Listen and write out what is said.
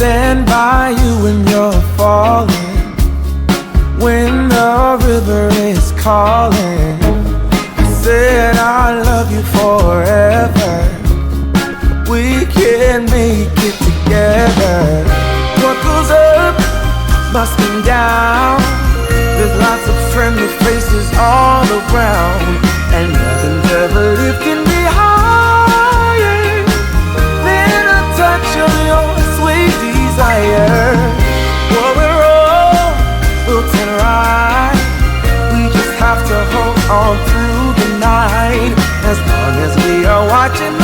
stand by you when you're falling, when the river is calling. I said I love you forever, we can make it together. What goes up must come down. There's lots of friendly faces all around, and nothing's ever lifting me higher than a touch of your sweet desire. Well, we're all built and right, we just have to hold on through the night. As long as we are watching